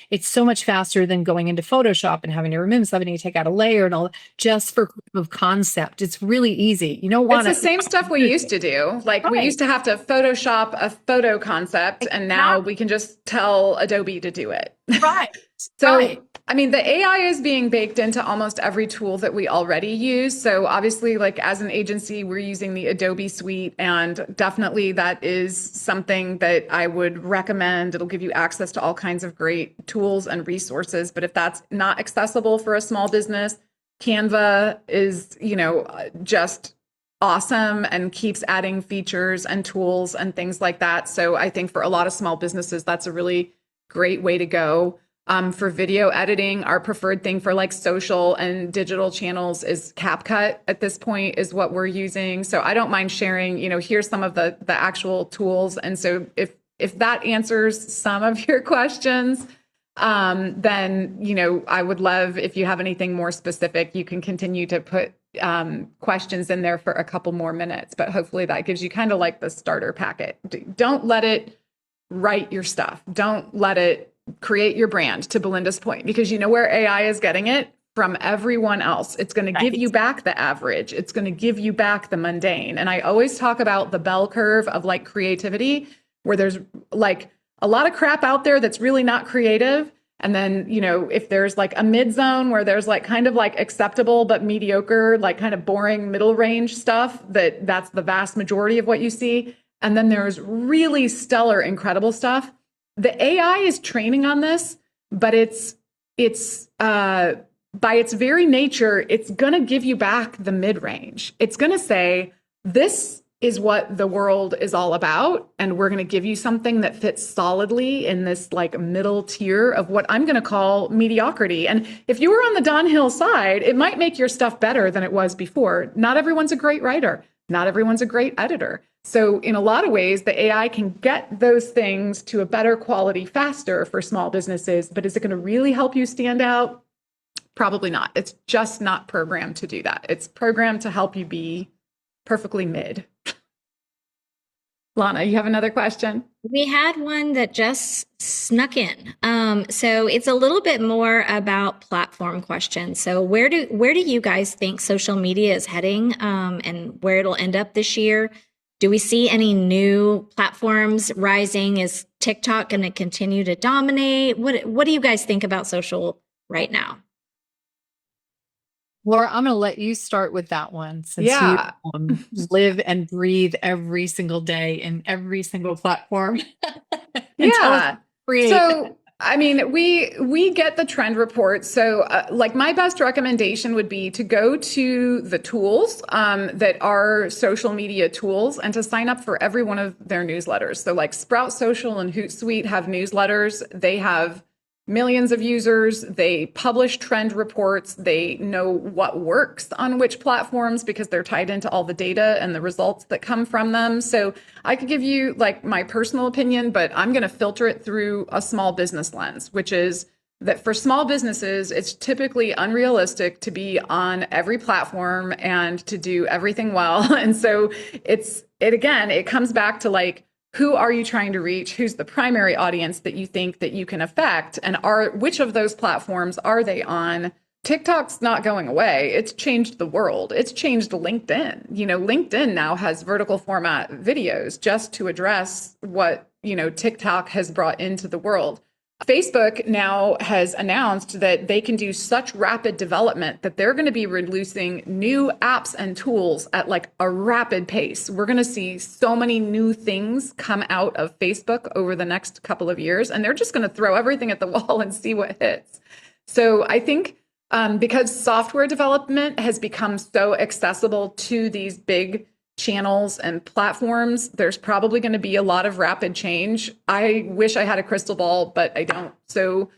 it's so much faster than going into Photoshop and having to remove something, you take out a layer and all just for proof of concept. It's really easy. You don't want It's the same stuff we used to do. Like we used to have to Photoshop a photo concept, and now we can just tell Adobe to do it. Right. So, I mean, the AI is being baked into almost every tool that we already use. So obviously, like as an agency, we're using the Adobe suite, and definitely that is something that I would recommend. It'll give you access to all kinds of great tools and resources. But if that's not accessible for a small business, Canva is, just awesome and keeps adding features and tools and things like that. So I think for a lot of small businesses, that's a really great way to go. For video editing, our preferred thing for like social and digital channels is CapCut at this point is what we're using. So I don't mind sharing, here's some of the actual tools. And so if that answers some of your questions, then, I would love if you have anything more specific, you can continue to put questions in there for a couple more minutes, but hopefully that gives you kind of like the starter packet. Don't let it write your stuff. Don't let it create your brand, to Belinda's point, because you know where AI is getting it from everyone else. It's going to give you back the average. It's going to give you back the mundane. And I always talk about the bell curve of like creativity, where there's like a lot of crap out there that's really not creative. And then, if there's like a mid zone where there's like kind of like acceptable but mediocre, like kind of boring middle range stuff, that's the vast majority of what you see. And then there's really stellar, incredible stuff. The AI is training on this, but it's by its very nature, it's going to give you back the mid range. It's going to say, this is what the world is all about. And we're going to give you something that fits solidly in this like middle tier of what I'm going to call mediocrity. And if you were on the downhill side, it might make your stuff better than it was before. Not everyone's a great writer. Not everyone's a great editor. So in a lot of ways, the AI can get those things to a better quality faster for small businesses. But is it going to really help you stand out? Probably not. It's just not programmed to do that. It's programmed to help you be perfectly mid. Lana, you have another question? We had one that just snuck in. So it's a little bit more about platform questions. So where do you guys think social media is heading, and where it'll end up this year? Do we see any new platforms rising? Is TikTok going to continue to dominate? What do you guys think about social right now? Laura, I'm going to let you start with that one since you live and breathe every single day in every single platform. Yeah. So, I mean, we get the trend report. So like my best recommendation would be to go to the tools that are social media tools and to sign up for every one of their newsletters. So like Sprout Social and Hootsuite have newsletters. They have millions of users. They publish trend reports. They know what works on which platforms because they're tied into all the data and the results that come from them. So I could give you like my personal opinion, but I'm going to filter it through a small business lens, which is that for small businesses, it's typically unrealistic to be on every platform and to do everything well. And so it comes back to like, who are you trying to reach? Who's the primary audience that you think that you can affect? And which of those platforms are they on? TikTok's not going away. It's changed the world. It's changed LinkedIn. LinkedIn now has vertical format videos just to address what, TikTok has brought into the world. Facebook now has announced that they can do such rapid development that they're going to be releasing new apps and tools at like a rapid pace. We're going to see so many new things come out of Facebook over the next couple of years, and they're just going to throw everything at the wall and see what hits. So I think because software development has become so accessible to these big channels and platforms, there's probably going to be a lot of rapid change. I wish I had a crystal ball, but I don't. So,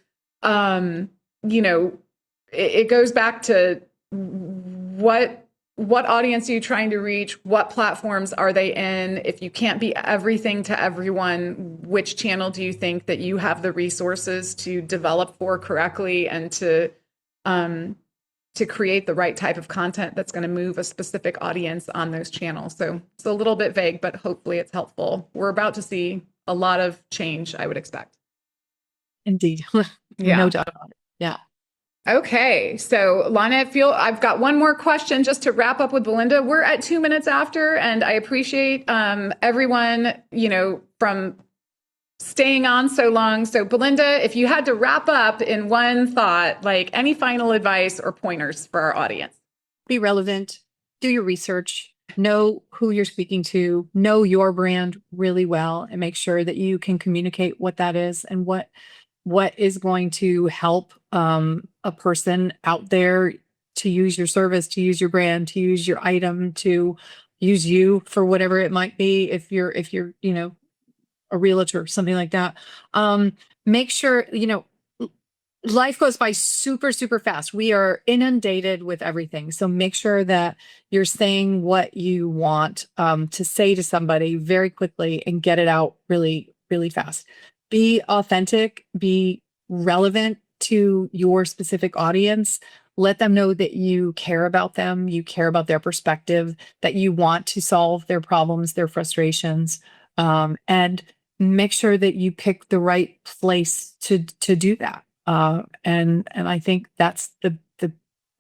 it goes back to what audience are you trying to reach? What platforms are they in? If you can't be everything to everyone, which channel do you think that you have the resources to develop for correctly and to create the right type of content that's going to move a specific audience on those channels. So it's a little bit vague, but hopefully it's helpful. We're about to see a lot of change, I would expect. Indeed. Yeah. No doubt about it. Yeah. Okay. So Lana, I've got one more question just to wrap up with Belinda. We're at 2 minutes after, and I appreciate everyone, from staying on so long. So Belinda, if you had to wrap up in one thought, like any final advice or pointers for our audience? Be relevant, do your research, know who you're speaking to, know your brand really well, and make sure that you can communicate what that is and what is going to help a person out there to use your service, to use your brand, to use your item, to use you for whatever it might be. If you're, a realtor, something like that. Make sure, life goes by super, super fast. We are inundated with everything. So make sure that you're saying what you want to say to somebody very quickly and get it out really, really fast. Be authentic, be relevant to your specific audience. Let them know that you care about them, you care about their perspective, that you want to solve their problems, their frustrations, and make sure that you pick the right place to do that. And I think that's the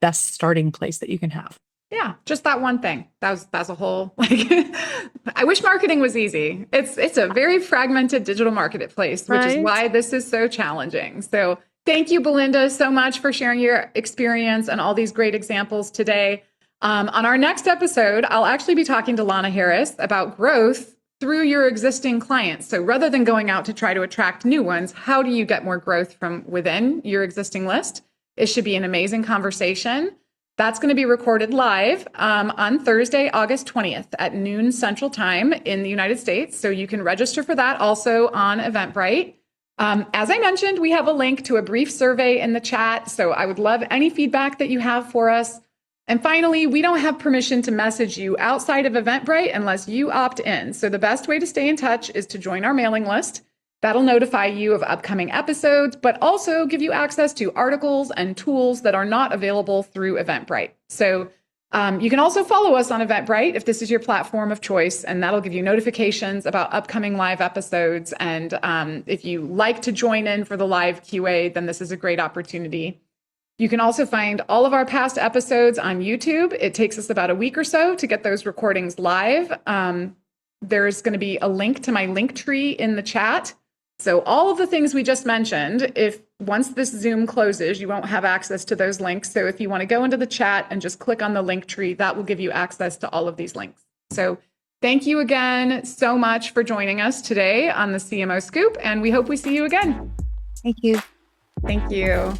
best starting place that you can have. Yeah, just that one thing. That's a whole, I wish marketing was easy. It's a very fragmented digital marketplace, which is why this is so challenging. So Thank you, Belinda, so much for sharing your experience and all these great examples today. On our next episode, I'll actually be talking to Lana Harris about growth through your existing clients. So rather than going out to try to attract new ones, how do you get more growth from within your existing list? It should be an amazing conversation. That's going to be recorded live on Thursday, August 20th at noon Central Time in the United States. So you can register for that also on Eventbrite. As I mentioned, we have a link to a brief survey in the chat. So I would love any feedback that you have for us. And finally, we don't have permission to message you outside of Eventbrite unless you opt in. So the best way to stay in touch is to join our mailing list. That'll notify you of upcoming episodes, but also give you access to articles and tools that are not available through Eventbrite. So you can also follow us on Eventbrite if this is your platform of choice, and that'll give you notifications about upcoming live episodes. And if you like to join in for the live QA, then this is a great opportunity. You can also find all of our past episodes on YouTube. It takes us about a week or so to get those recordings live. There's going to be a link to my link tree in the chat. So all of the things we just mentioned, if once this Zoom closes, you won't have access to those links. So if you want to go into the chat and just click on the link tree, that will give you access to all of these links. So thank you again so much for joining us today on the CMO Scoop, and we hope we see you again. Thank you. Thank you.